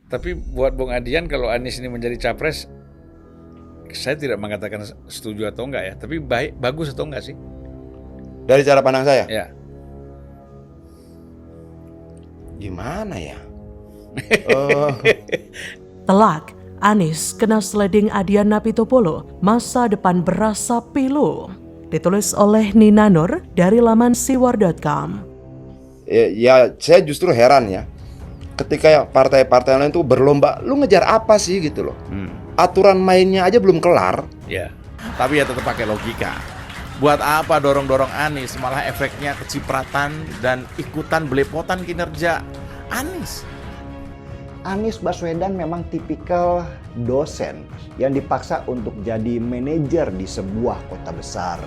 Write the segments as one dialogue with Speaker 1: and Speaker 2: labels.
Speaker 1: Tapi buat Bung Adian, kalau Anies ini menjadi capres, saya tidak mengatakan setuju atau enggak ya, tapi bagus atau enggak sih?
Speaker 2: Dari cara pandang saya,
Speaker 1: Ya.
Speaker 2: gimana ya?
Speaker 3: Telak, Anies kena sliding Adian Apitupulu, masa depan berasa pilu. Ditulis oleh Nina Nur dari laman siwar.com.
Speaker 2: Ya, saya justru heran ya. Ketika partai-partai lain tuh berlomba, lu ngejar apa sih gitu loh? Aturan mainnya aja belum kelar.
Speaker 1: Ya, tapi ya tetap pakai logika. Buat apa dorong-dorong Anies, malah efeknya kecipratan dan ikutan belepotan kinerja Anies.
Speaker 4: Anies Baswedan memang tipikal dosen yang dipaksa untuk jadi manajer di sebuah kota besar.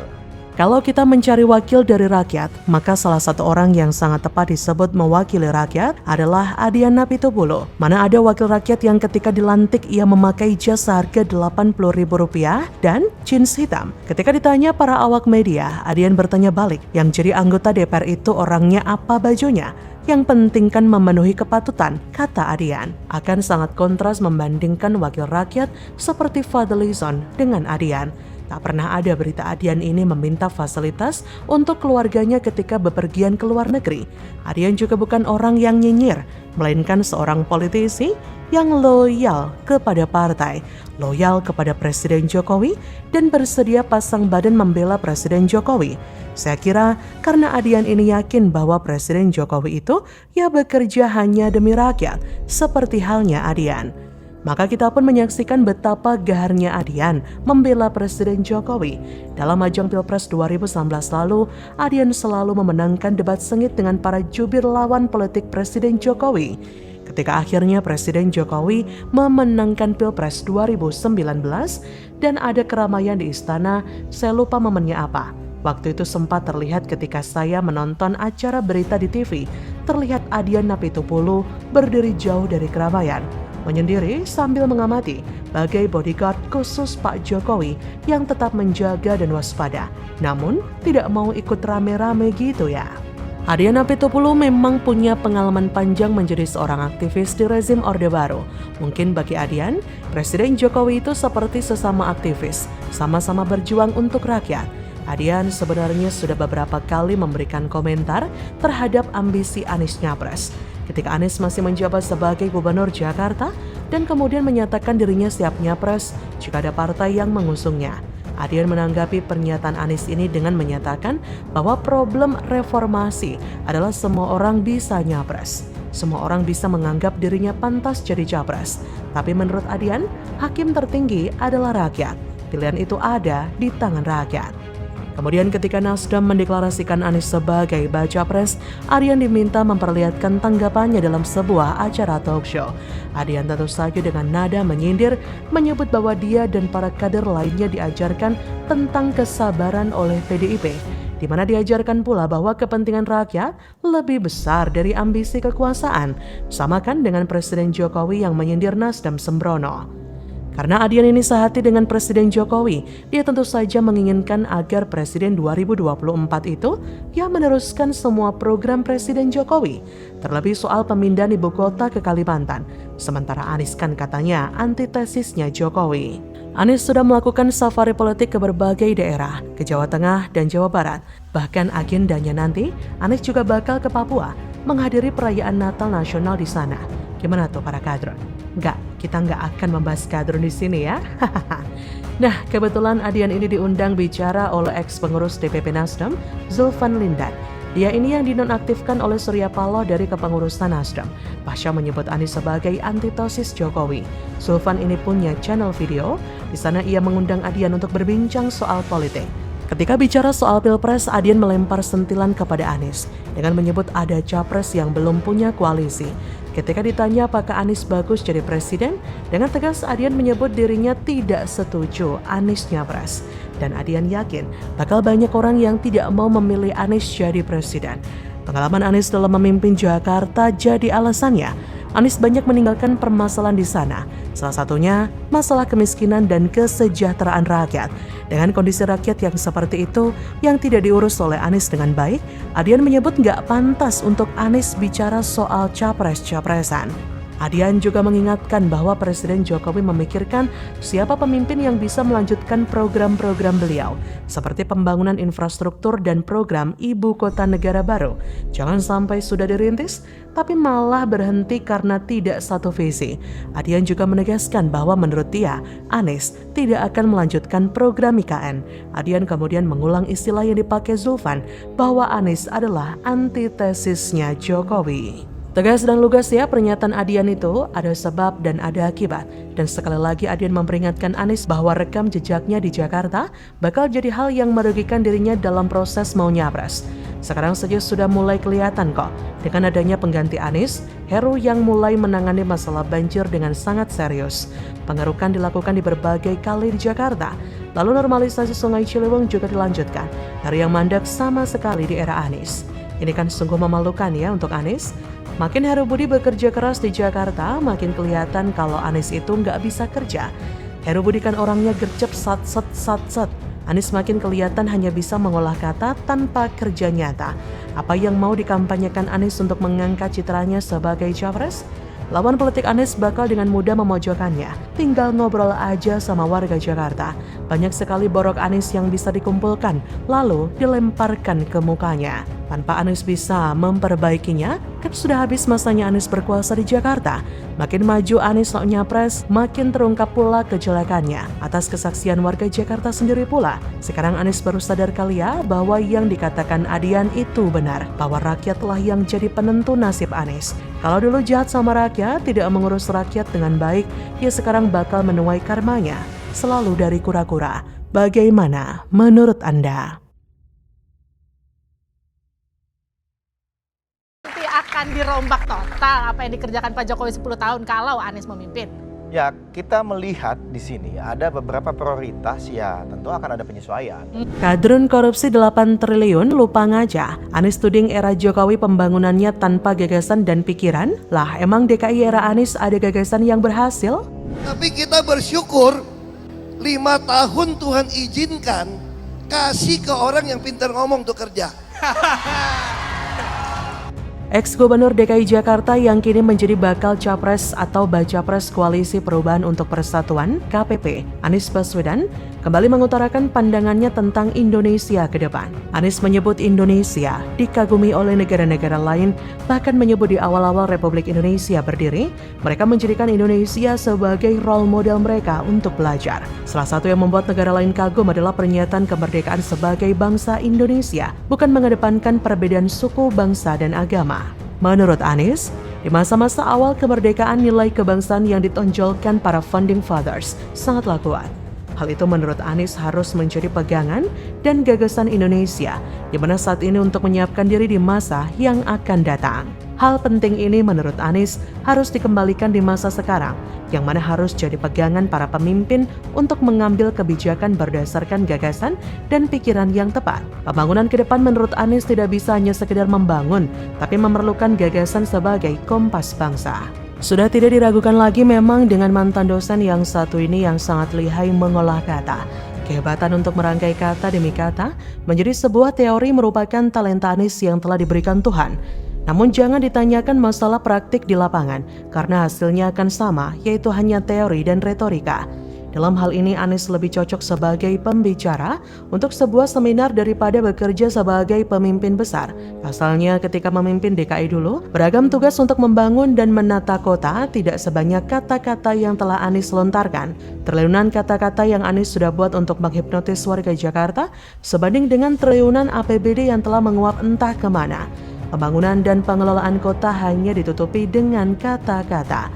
Speaker 3: Kalau kita mencari wakil dari rakyat, maka salah satu orang yang sangat tepat disebut mewakili rakyat adalah Adian Apitupulu. Mana ada wakil rakyat yang ketika dilantik ia memakai jas seharga Rp80.000 dan jeans hitam. Ketika ditanya para awak media, Adian bertanya balik, yang jadi anggota DPR itu orangnya apa bajunya? Yang penting kan memenuhi kepatutan, kata Adian. Akan sangat kontras membandingkan wakil rakyat seperti Fadly Zon dengan Adian. Tak pernah ada berita Adian ini meminta fasilitas untuk keluarganya ketika bepergian ke luar negeri. Adian juga bukan orang yang nyinyir, melainkan seorang politisi yang loyal kepada partai, loyal kepada Presiden Jokowi, dan bersedia pasang badan membela Presiden Jokowi. Saya kira karena Adian ini yakin bahwa Presiden Jokowi itu ya bekerja hanya demi rakyat, seperti halnya Adian. Maka kita pun menyaksikan betapa gaharnya Adian membela Presiden Jokowi. Dalam ajang Pilpres 2019 lalu, Adian selalu memenangkan debat sengit dengan para jubir lawan politik Presiden Jokowi. Ketika akhirnya Presiden Jokowi memenangkan Pilpres 2019 dan ada keramaian di istana, saya lupa momennya apa. Waktu itu sempat terlihat ketika saya menonton acara berita di TV, terlihat Adian Apitupulu berdiri jauh dari keramaian, menyendiri sambil mengamati bagai bodyguard khusus Pak Jokowi yang tetap menjaga dan waspada, namun tidak mau ikut rame-rame gitu ya. Adian Apitupulu memang punya pengalaman panjang menjadi seorang aktivis di rezim Orde Baru. Mungkin bagi Adian, Presiden Jokowi itu seperti sesama aktivis, sama-sama berjuang untuk rakyat. Adian sebenarnya sudah beberapa kali memberikan komentar terhadap ambisi Anies Nyapres. Ketika Anies masih menjabat sebagai Gubernur Jakarta dan kemudian menyatakan dirinya siap nyapres jika ada partai yang mengusungnya. Adian menanggapi pernyataan Anies ini dengan menyatakan bahwa problem reformasi adalah semua orang bisa nyapres. Semua orang bisa menganggap dirinya pantas jadi capres. Tapi menurut Adian, hakim tertinggi adalah rakyat. Pilihan itu ada di tangan rakyat. Kemudian ketika Nasdem mendeklarasikan Anies sebagai baca pres, Adian diminta memperlihatkan tanggapannya dalam sebuah acara talk show. Adian tentu saja dengan nada menyindir, menyebut bahwa dia dan para kader lainnya diajarkan tentang kesabaran oleh PDIP, di mana diajarkan pula bahwa kepentingan rakyat lebih besar dari ambisi kekuasaan, samakan dengan Presiden Jokowi yang menyindir Nasdem sembrono. Karena Adian ini sehati dengan Presiden Jokowi, dia tentu saja menginginkan agar Presiden 2024 itu ya meneruskan semua program Presiden Jokowi, terlebih soal pemindahan ibu kota ke Kalimantan. Sementara Anies kan katanya antitesisnya Jokowi. Anies sudah melakukan safari politik ke berbagai daerah, ke Jawa Tengah dan Jawa Barat. Bahkan agendanya nanti, Anies juga bakal ke Papua, menghadiri perayaan Natal Nasional di sana. Gimana tuh para kader? Kita nggak akan membahas kader di sini ya. Nah, kebetulan Adian ini diundang bicara oleh ex-pengurus DPP Nasdem, Zulfan Lindan. Dia ini yang dinonaktifkan oleh Surya Paloh dari kepengurusan Nasdem. Pasca menyebut Anies sebagai antitesis Jokowi. Zulfan ini punya channel video. Di sana ia mengundang Adian untuk berbincang soal politik. Ketika bicara soal Pilpres, Adian melempar sentilan kepada Anies dengan menyebut ada capres yang belum punya koalisi. Ketika ditanya apakah Anies bagus jadi presiden, dengan tegas Adian menyebut dirinya tidak setuju Anies nyapres. Dan Adian yakin bakal banyak orang yang tidak mau memilih Anies jadi presiden. Pengalaman Anies dalam memimpin Jakarta jadi alasannya. Anies banyak meninggalkan permasalahan di sana. Salah satunya masalah kemiskinan dan kesejahteraan rakyat. Dengan kondisi rakyat yang seperti itu yang tidak diurus oleh Anies dengan baik, Adian menyebut nggak pantas untuk Anies bicara soal capres-capresan. Adian juga mengingatkan bahwa Presiden Jokowi memikirkan siapa pemimpin yang bisa melanjutkan program-program beliau, seperti pembangunan infrastruktur dan program Ibu Kota Negara baru. Jangan sampai sudah dirintis, tapi malah berhenti karena tidak satu visi. Adian juga menegaskan bahwa menurut dia, Anies tidak akan melanjutkan program IKN. Adian kemudian mengulang istilah yang dipakai Zulfan, bahwa Anies adalah antitesisnya Jokowi. Tegas dan lugas ya pernyataan Adian itu, ada sebab dan ada akibat. Dan sekali lagi Adian memperingatkan Anies bahwa rekam jejaknya di Jakarta bakal jadi hal yang merugikan dirinya dalam proses mau nyapres. Sekarang saja sudah mulai kelihatan kok, dengan adanya pengganti Anies, Heru yang mulai menangani masalah banjir dengan sangat serius. Pengerukan dilakukan di berbagai kali di Jakarta. Lalu normalisasi Sungai Ciliwung juga dilanjutkan, dari yang mandek sama sekali di era Anies. Ini kan sungguh memalukan ya untuk Anies. Makin Heru Budi bekerja keras di Jakarta, makin kelihatan kalau Anies itu nggak bisa kerja. Heru Budi kan orangnya gercep sat. Anies makin kelihatan hanya bisa mengolah kata tanpa kerja nyata. Apa yang mau dikampanyekan Anies untuk mengangkat citranya sebagai capres? Lawan politik Anies bakal dengan mudah memojokkannya. Tinggal ngobrol aja sama warga Jakarta. Banyak sekali borok Anies yang bisa dikumpulkan, lalu dilemparkan ke mukanya. Tanpa Anies bisa memperbaikinya, kan sudah habis masanya Anies berkuasa di Jakarta. Makin maju Anies sok nyapres, makin terungkap pula kejelekannya. Atas kesaksian warga Jakarta sendiri pula. Sekarang Anies baru sadar kali ya bahwa yang dikatakan Adian itu benar. Bahwa rakyatlah yang jadi penentu nasib Anies. Kalau dulu jahat sama rakyat, tidak mengurus rakyat dengan baik, ya sekarang bakal menuai karmanya. Selalu dari kura-kura. Bagaimana menurut Anda?
Speaker 5: Akan dirombak total apa yang dikerjakan Pak Jokowi 10 tahun kalau Anies memimpin.
Speaker 6: Ya, kita melihat di sini ada beberapa prioritas, ya tentu akan ada penyesuaian.
Speaker 3: Kadrun korupsi 8 triliun lupa ngajak. Anies tuding era Jokowi pembangunannya tanpa gagasan dan pikiran. Lah emang DKI era Anies ada gagasan yang berhasil?
Speaker 7: Tapi kita bersyukur 5 tahun Tuhan izinkan kasih ke orang yang pintar ngomong untuk kerja.
Speaker 3: Ex-Gubernur DKI Jakarta yang kini menjadi bakal capres atau bacapres Koalisi Perubahan untuk Persatuan (KPP), Anies Baswedan, kembali mengutarakan pandangannya tentang Indonesia ke depan. Anies menyebut Indonesia dikagumi oleh negara-negara lain, bahkan menyebut di awal-awal Republik Indonesia berdiri, mereka menjadikan Indonesia sebagai role model mereka untuk belajar. Salah satu yang membuat negara lain kagum adalah pernyataan kemerdekaan sebagai bangsa Indonesia, bukan mengedepankan perbedaan suku, bangsa, dan agama. Menurut Anies, di masa-masa awal kemerdekaan nilai kebangsaan yang ditonjolkan para founding fathers sangatlah kuat. Hal itu menurut Anies harus menjadi pegangan dan gagasan Indonesia, di mana saat ini untuk menyiapkan diri di masa yang akan datang. Hal penting ini menurut Anies harus dikembalikan di masa sekarang, yang mana harus jadi pegangan para pemimpin untuk mengambil kebijakan berdasarkan gagasan dan pikiran yang tepat. Pembangunan ke depan menurut Anies tidak bisa hanya sekedar membangun, tapi memerlukan gagasan sebagai kompas bangsa. Sudah tidak diragukan lagi memang dengan mantan dosen yang satu ini yang sangat lihai mengolah kata. Kehebatan untuk merangkai kata demi kata menjadi sebuah teori merupakan talenta Anies yang telah diberikan Tuhan. Namun jangan ditanyakan masalah praktik di lapangan, karena hasilnya akan sama, yaitu hanya teori dan retorika. Dalam hal ini Anies lebih cocok sebagai pembicara untuk sebuah seminar daripada bekerja sebagai pemimpin besar. Pasalnya ketika memimpin DKI dulu, beragam tugas untuk membangun dan menata kota tidak sebanyak kata-kata yang telah Anies lontarkan. Triliunan kata-kata yang Anies sudah buat untuk menghipnotis warga Jakarta sebanding dengan triliunan APBD yang telah menguap entah kemana. Pembangunan dan pengelolaan kota hanya ditutupi dengan kata-kata.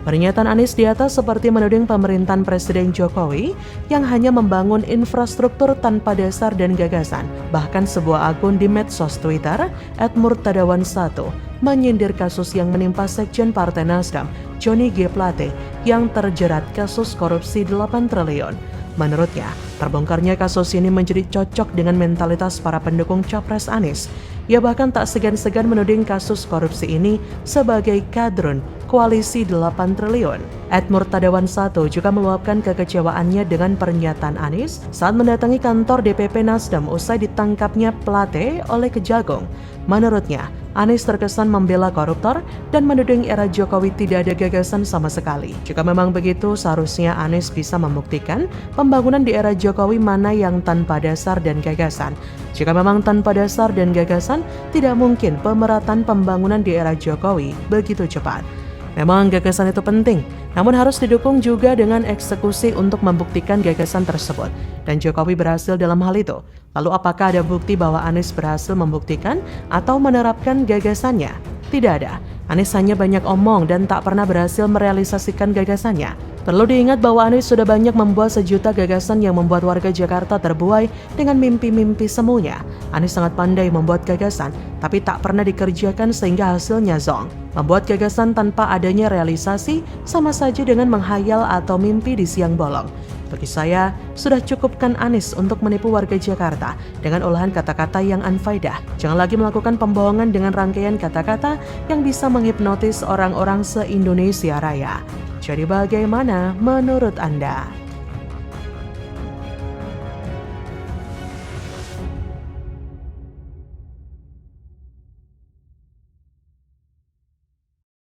Speaker 3: Pernyataan Anies di atas seperti menuding pemerintahan Presiden Jokowi yang hanya membangun infrastruktur tanpa dasar dan gagasan. Bahkan sebuah akun di medsos Twitter @murtadawan1 menyindir kasus yang menimpa Sekjen Partai Nasdem, Johnny G. Plate, yang terjerat kasus korupsi 8 triliun. Menurutnya, terbongkarnya kasus ini menjadi cocok dengan mentalitas para pendukung Capres Anies. Ia bahkan tak segan-segan menuding kasus korupsi ini sebagai kadrun Koalisi 8 triliun. @murtadawan1 juga meluapkan kekecewaannya dengan pernyataan Anies saat mendatangi kantor DPP Nasdem usai ditangkapnya Plate oleh Kejagung. Menurutnya, Anies terkesan membela koruptor dan menuding era Jokowi tidak ada gagasan sama sekali. Jika memang begitu, seharusnya Anies bisa membuktikan pembangunan di era Jokowi mana yang tanpa dasar dan gagasan. Jika memang tanpa dasar dan gagasan, tidak mungkin pemerataan pembangunan di era Jokowi begitu cepat. Memang gagasan itu penting, namun harus didukung juga dengan eksekusi untuk membuktikan gagasan tersebut. Dan Jokowi berhasil dalam hal itu. Lalu apakah ada bukti bahwa Anies berhasil membuktikan atau menerapkan gagasannya? Tidak ada. Anies hanya banyak omong dan tak pernah berhasil merealisasikan gagasannya. Perlu diingat bahwa Anies sudah banyak membuat sejuta gagasan yang membuat warga Jakarta terbuai dengan mimpi-mimpi semuanya. Anies sangat pandai membuat gagasan, tapi tak pernah dikerjakan sehingga hasilnya zonk. Membuat gagasan tanpa adanya realisasi sama saja dengan menghayal atau mimpi di siang bolong. Bagi saya, sudah cukupkan Anies untuk menipu warga Jakarta dengan olahan kata-kata yang unfaedah. Jangan lagi melakukan pembohongan dengan rangkaian kata-kata yang bisa menghipnotis orang-orang se-Indonesia Raya. Jadi bagaimana menurut Anda?